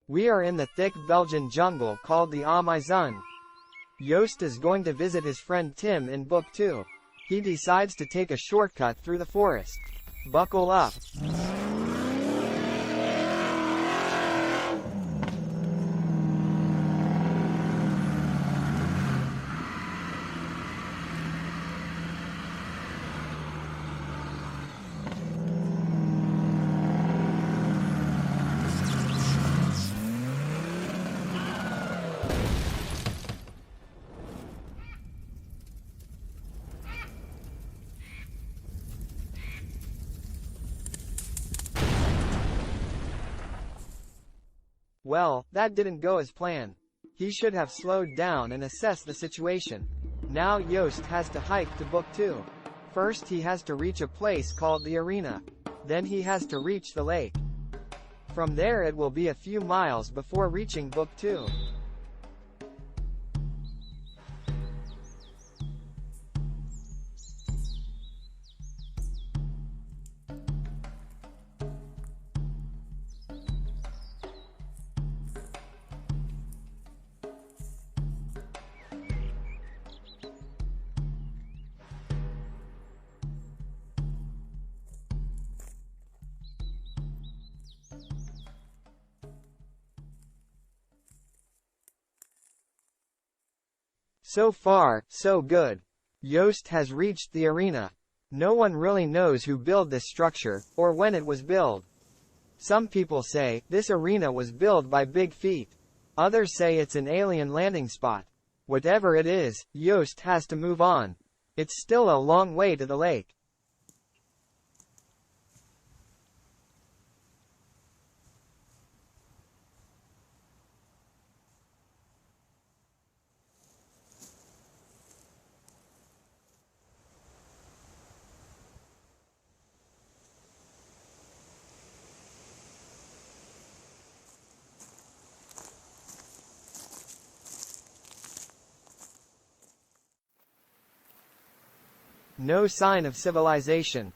We are in the thick Belgian jungle called the Amai Zunne. Yoast is going to visit his friend Tim in Book 2. He decides to take a shortcut through the forest. Buckle up. Well, that didn't go as planned. He should have slowed down and assessed the situation. Now Yoast has to hike to Book 2. First he has to reach a place called the arena. Then he has to reach the lake. From there it will be a few miles before reaching Book 2. So far, so good. Yoast has reached the arena. No one really knows who built this structure, or when it was built. Some people say, this arena was built by Big Feet. Others say it's an alien landing spot. Whatever it is, Yoast has to move on. It's still a long way to the lake. No sign of civilization.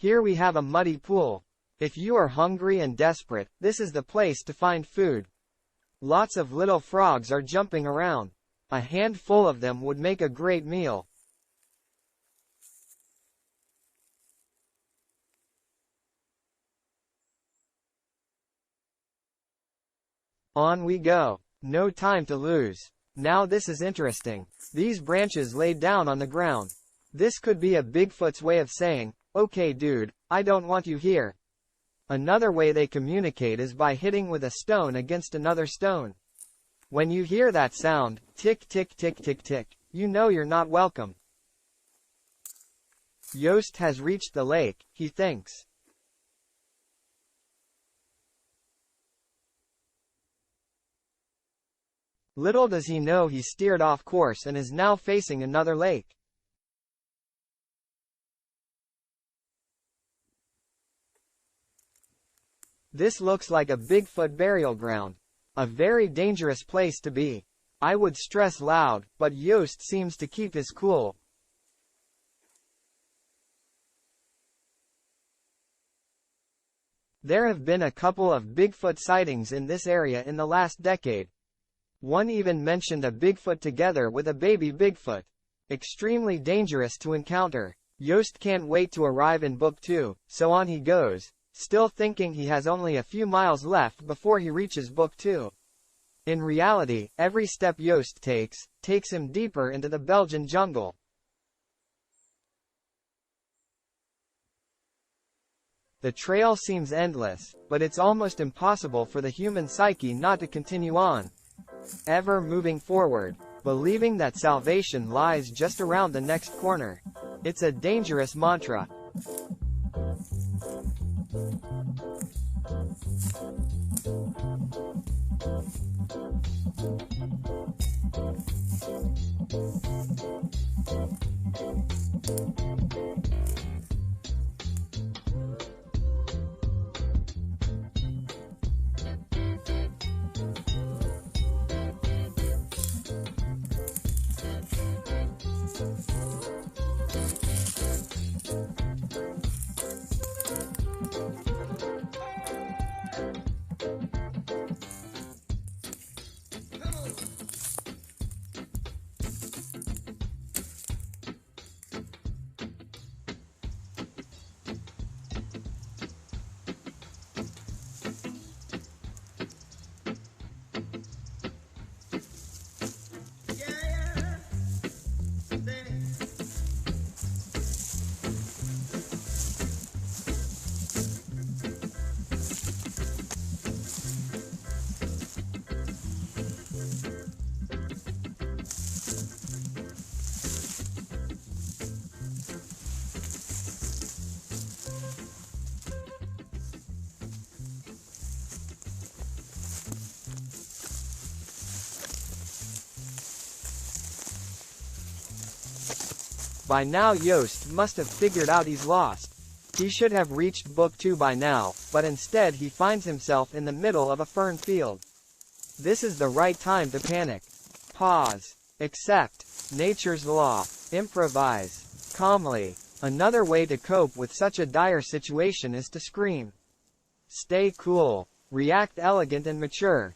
Here we have a muddy pool. If you are hungry and desperate, this is the place to find food. Lots of little frogs are jumping around. A handful of them would make a great meal. On we go. No time to lose. Now this is interesting. These branches laid down on the ground. This could be a Bigfoot's way of saying, okay dude, I don't want you here. Another way they communicate is by hitting with a stone against another stone. When you hear that sound, tick tick tick tick tick, you know you're not welcome. Yoast has reached the lake, he thinks. Little does he know he steered off course and is now facing another lake. This looks like a Bigfoot burial ground. A very dangerous place to be. I would stress loud, but Yoast seems to keep his cool. There have been a couple of Bigfoot sightings in this area in the last decade. One even mentioned a Bigfoot together with a baby Bigfoot. Extremely dangerous to encounter. Yoast can't wait to arrive in Book 2, so on he goes, still thinking he has only a few miles left before he reaches Book 2. In reality, every step Yoast takes him deeper into the Belgian jungle. The trail seems endless, but it's almost impossible for the human psyche not to continue on. Ever moving forward, believing that salvation lies just around the next corner. It's a dangerous mantra. By now Yoast must have figured out he's lost. He should have reached Book 2 by now, but instead he finds himself in the middle of a fern field. This is the right time to panic. Pause. Accept nature's law. Improvise calmly. Another way to cope with such a dire situation is to scream. Stay cool. React elegant and mature.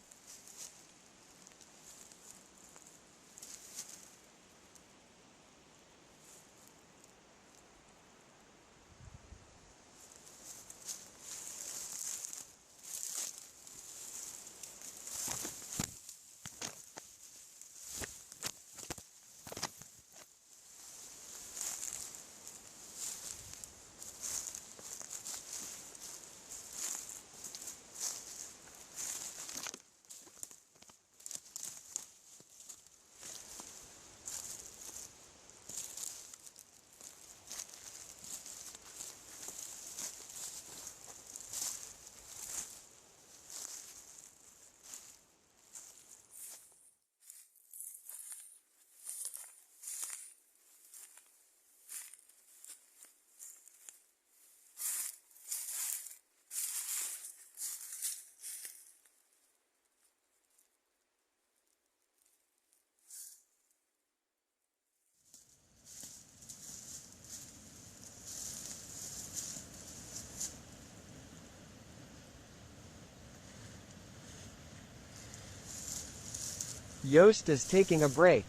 Yoast is taking a break.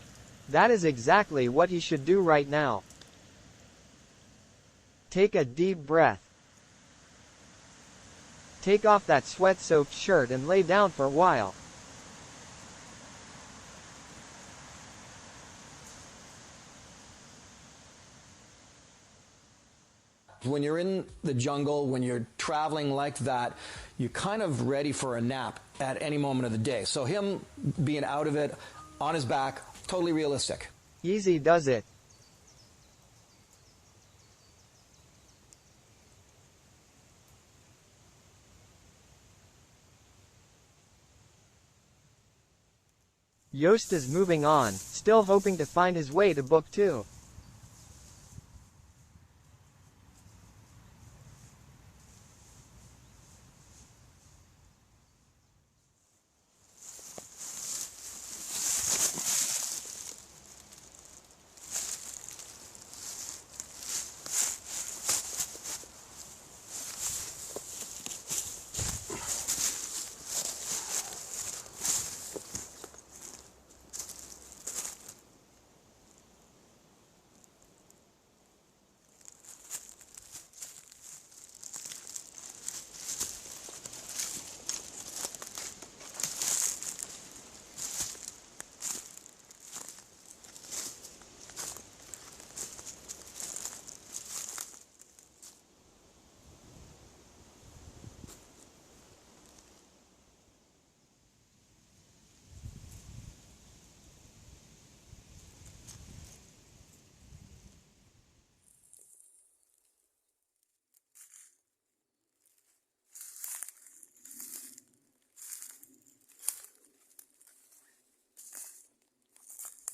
That is exactly what he should do right now. Take a deep breath. Take off that sweat-soaked shirt and lay down for a while. When you're in the jungle, when you're traveling like that, you're kind of ready for a nap at any moment of the day. So him being out of it, on his back, totally realistic. Easy does it. Yoast is moving on, still hoping to find his way to Book 2.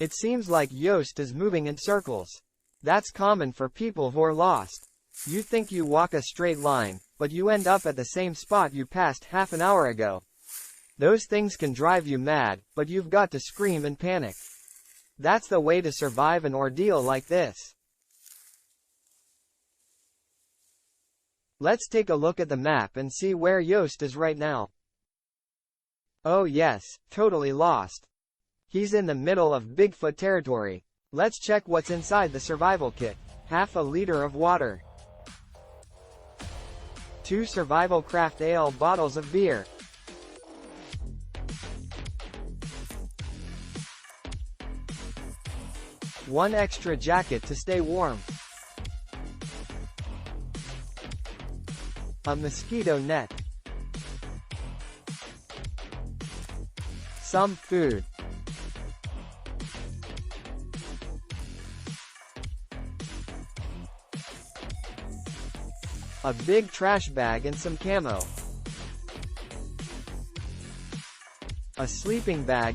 It seems like Yoast is moving in circles. That's common for people who are lost. You think you walk a straight line, but you end up at the same spot you passed half an hour ago. Those things can drive you mad, but you've got to scream and panic. That's the way to survive an ordeal like this. Let's take a look at the map and see where Yoast is right now. Oh yes, totally lost. He's in the middle of Bigfoot territory. Let's check what's inside the survival kit. Half a liter of water. 2 survival craft ale bottles of beer. One extra jacket to stay warm. A mosquito net. Some food. A big trash bag and some camo. A sleeping bag.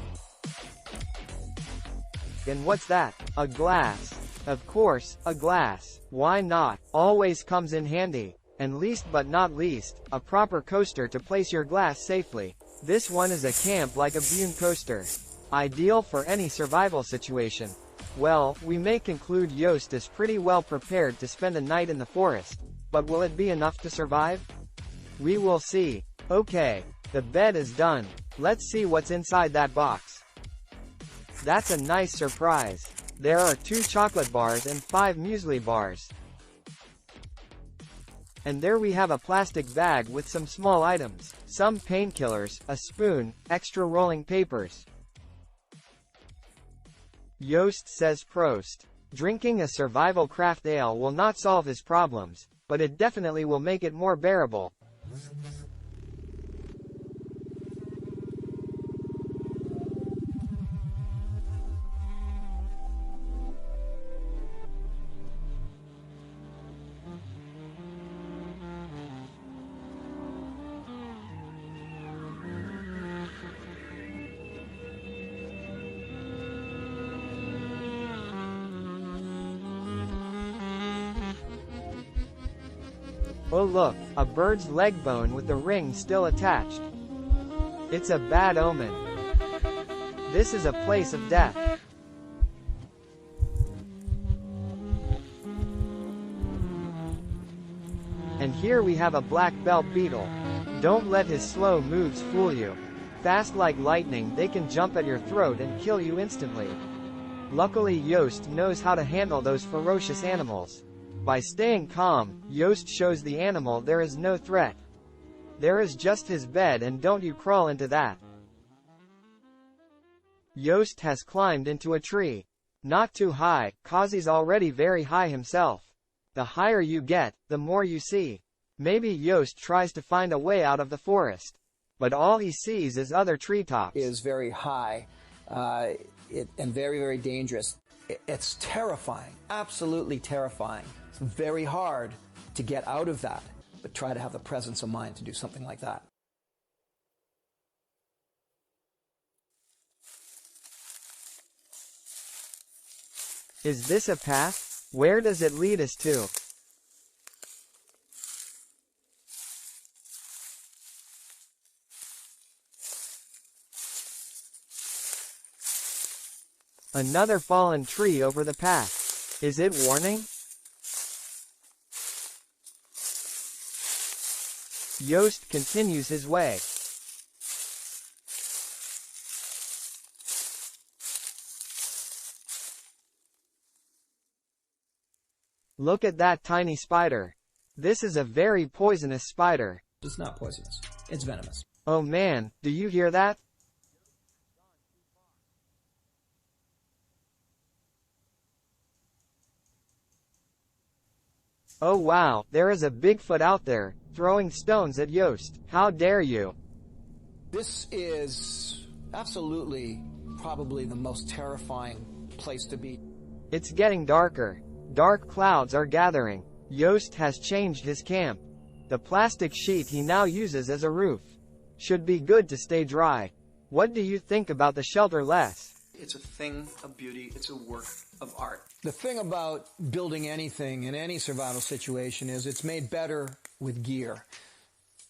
And what's that? A glass. Of course, a glass. Why not? Always comes in handy. And least but not least, a proper coaster to place your glass safely. This one is a camp-like a Bune coaster. Ideal for any survival situation. Well, we may conclude Yoast is pretty well prepared to spend a night in the forest. But will it be enough to survive? We will see. Okay, the bed is done. Let's see what's inside that box. That's a nice surprise. There are 2 chocolate bars and 5 muesli bars. And there we have a plastic bag with some small items, some painkillers, a spoon, extra rolling papers. Yoast says Prost. Drinking a survival craft ale will not solve his problems, but it definitely will make it more bearable. Oh look, a bird's leg bone with the ring still attached. It's a bad omen. This is a place of death. And here we have a black belt beetle. Don't let his slow moves fool you. Fast like lightning, they can jump at your throat and kill you instantly. Luckily Yoast knows how to handle those ferocious animals. By staying calm, Yoast shows the animal there is no threat. There is just his bed, and don't you crawl into that. Yoast has climbed into a tree. Not too high, cause he's already very high himself. The higher you get, the more you see. Maybe Yoast tries to find a way out of the forest. But all he sees is other treetops. Is very high and very, very dangerous. It's terrifying, absolutely terrifying. It's very hard to get out of that, but try to have the presence of mind to do something like that. Is this a path? Where does it lead us to? Another fallen tree over the path. Is it warning? Yoast continues his way. Look at that tiny spider. This is a very poisonous spider. It's not poisonous. It's venomous. Oh man, do you hear that? Oh wow, there is a Bigfoot out there, throwing stones at Yoast. How dare you? This is absolutely probably the most terrifying place to be. It's getting darker. Dark clouds are gathering. Yoast has changed his camp. The plastic sheet he now uses as a roof should be good to stay dry. What do you think about the shelter, Les? It's a thing of beauty. It's a work of art. The thing about building anything in any survival situation is it's made better with gear.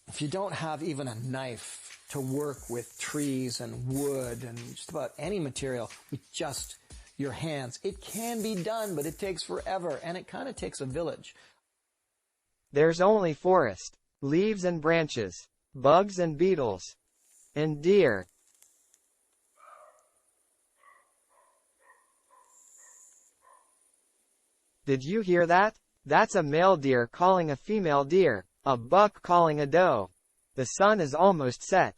If you don't have even a knife to work with trees and wood and just about any material with just your hands, it can be done, but it takes forever, and it kind of takes a village. There's only forest, leaves and branches, bugs and beetles, and deer. Did you hear that? That's a male deer calling a female deer, a buck calling a doe. The sun is almost set.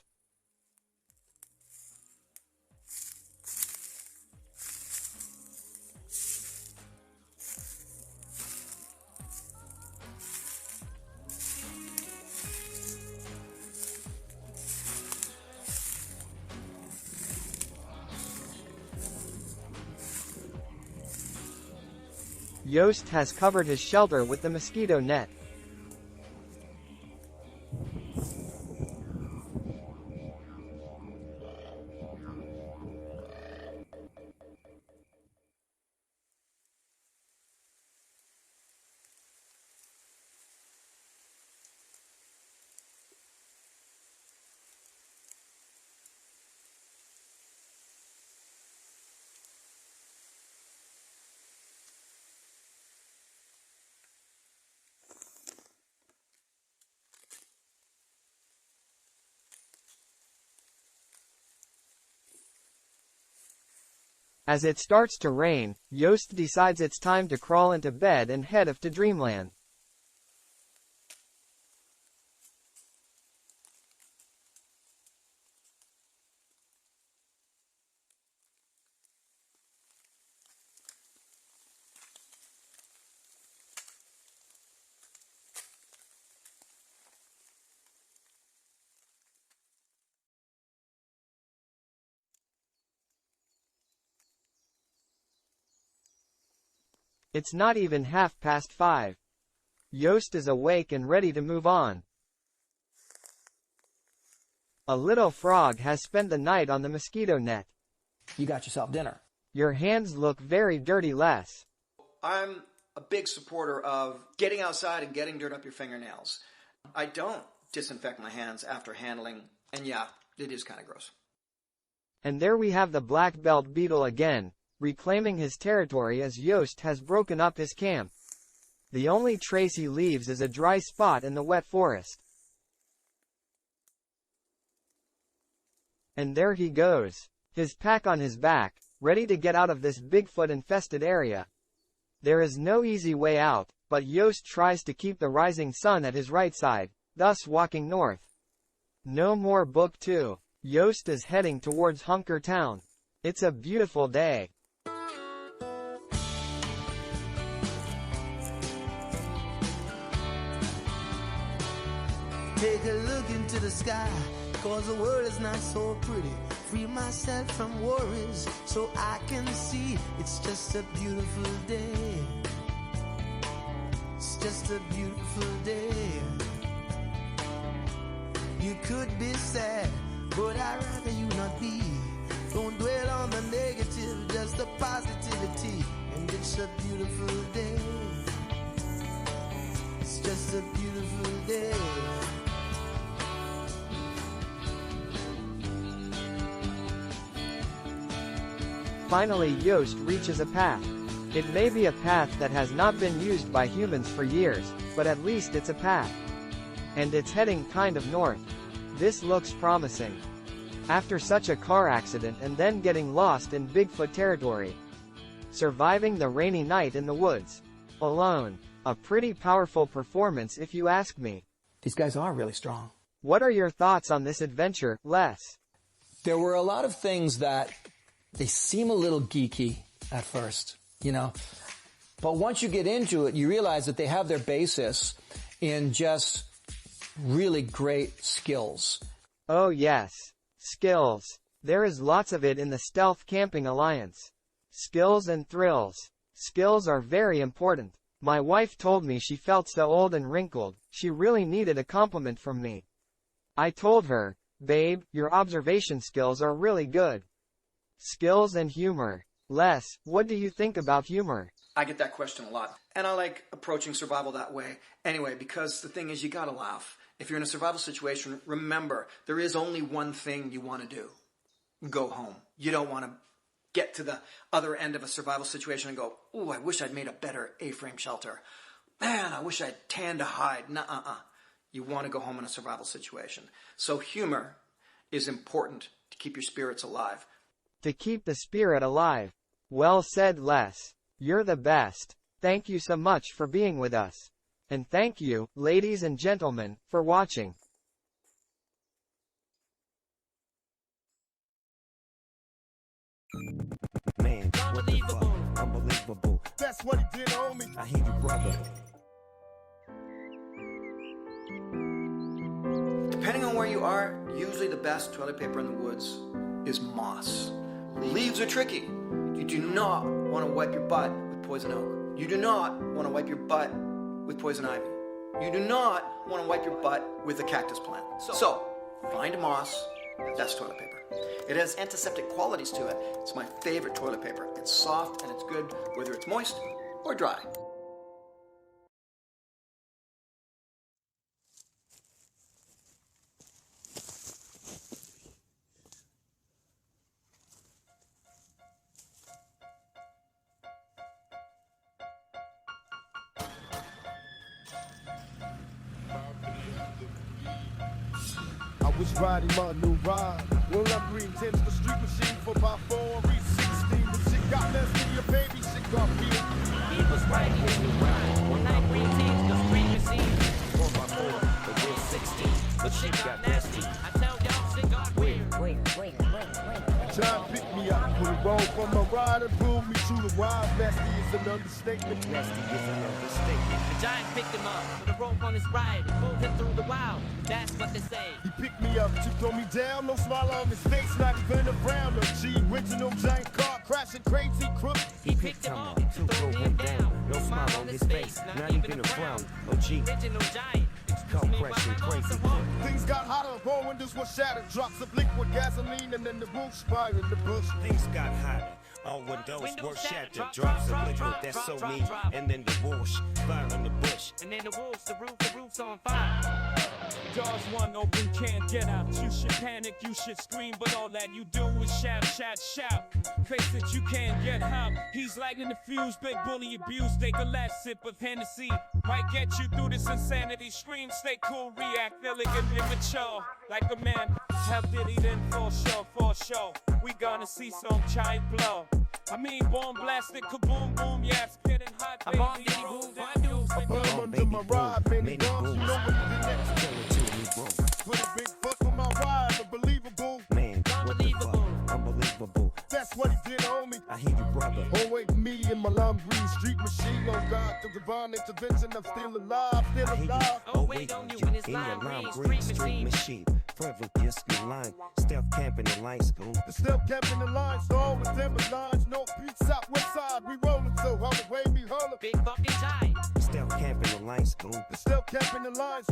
Yoast has covered his shelter with the mosquito net. As it starts to rain, Yoast decides it's time to crawl into bed and head off to dreamland. It's not even 5:30. Yoast is awake and ready to move on. A little frog has spent the night on the mosquito net. You got yourself dinner. Your hands look very dirty, Les. I'm a big supporter of getting outside and getting dirt up your fingernails. I don't disinfect my hands after handling, and yeah, it is kind of gross. And there we have the black belt beetle again, reclaiming his territory as Yoast has broken up his camp. The only trace he leaves is a dry spot in the wet forest. And there he goes, his pack on his back, ready to get out of this Bigfoot-infested area. There is no easy way out, but Yoast tries to keep the rising sun at his right side, thus walking north. No more Book 2. Yoast is heading towards Hunker Town. It's a beautiful day. Take a look into the sky, cause the world is not so pretty. Free myself from worries so I can see it's just a beautiful day. It's just a beautiful day. You could be sad, but I'd rather you not be. Don't dwell on the negative, just the positivity. And it's a beautiful day. It's just a beautiful day. Finally, Yoast reaches a path. It may be a path that has not been used by humans for years, but at least it's a path. And it's heading kind of north. This looks promising. After such a car accident and then getting lost in Bigfoot territory. Surviving the rainy night in the woods. Alone. A pretty powerful performance if you ask me. These guys are really strong. What are your thoughts on this adventure, Les? There were a lot of things that they seem a little geeky at first, you know. But once you get into it, you realize that they have their basis in just really great skills. Oh yes. Skills. There is lots of it in the Stealth Camping Alliance. Skills and thrills. Skills are very important. My wife told me she felt so old and wrinkled, she really needed a compliment from me. I told her, babe, your observation skills are really good. skills and humor. Les, what do you think about humor? I get that question a lot. And I like approaching survival that way anyway, because the thing is, you gotta laugh. If you're in a survival situation, remember, there is only one thing you want to do. Go home. You don't want to get to the other end of a survival situation and go, ooh, I wish I'd made a better A-frame shelter. Man, I wish I'd tanned a hide. Nuh-uh-uh. You want to go home in a survival situation. So humor is important to keep your spirits alive. To keep the spirit alive. Well said, Les. You're the best. Thank you so much for being with us. And thank you, ladies and gentlemen, for watching. Man, what the fuck? Unbelievable. That's what he did, homie. I hear you, brother. Depending on where you are, usually the best toilet paper in the woods is moss. Leaves are tricky. You do not want to wipe your butt with poison oak. You do not want to wipe your butt with poison ivy. You do not want to wipe your butt with a cactus plant. So find moss, that's toilet paper. It has antiseptic qualities to it. It's my favorite toilet paper. It's soft and it's good whether it's moist or dry. I was riding my new ride. Well, I'm green tents the street machine for about 4 reach 16. But shit got less than your baby, shit got real. He was riding his new ride. When I green teams, the street machine. 4x4, the real 16. But shit got nasty. I tell y'all, shit got weird. Try to pick me up, put a roll from my ride and pull me to the wild. Nasty is an understatement. Nasty is an understatement. The giant picked him up with a rope on his ride and pulled him through the wild. That's what they say. He picked me up to throw me down, no smile on his face, not even a frown. No G, original giant car crashing crazy crook. He picked him up to throw him down. No smile on his face, not even a frown. Oh gee, original giant. car crashing crazy. Things got hotter, all windows were shattered. Drops of liquid gasoline and then the roof fire in the bush. Things got hotter. All windows were shattered. Drops of liquid, that's so mean. And then the whoosh, fire in the bush. And then the wolves, the roof's on fire. Doors one open, can't get out. You should panic, you should scream, but all that you do is shout, shout, shout. Face it, you can't get help. He's lighting the fuse, big bully abuse. Take a last sip of Hennessy. Might get you through this insanity. Scream, stay cool, react, elegant, immature. Like a man, how did he then for sure? We gonna see some giant blow. I mean, bomb blasted, kaboom, boom, yeah, it's getting hot, baby. Bomb, diddy, boom, boom, boom. I put under my ride, many bombs, you know what the next. Put a big buck on my ride, unbelievable. Man, what the fuck? Unbelievable. That's what he did, homie. I hear you, brother. Oh, wait, me and my lime green street machine. Oh, God, the divine intervention. I'm still alive, still I hear you. alive. Oh, wait on you in his in your lime lime green green street street machine. Forever just in line. Stealth camping in line school. The still camping the lines, so all the timber lines. No peace out, west side. We rolling so all the way we hurling. Big fucking giant. Stealth camping in line school. The still camping the lines.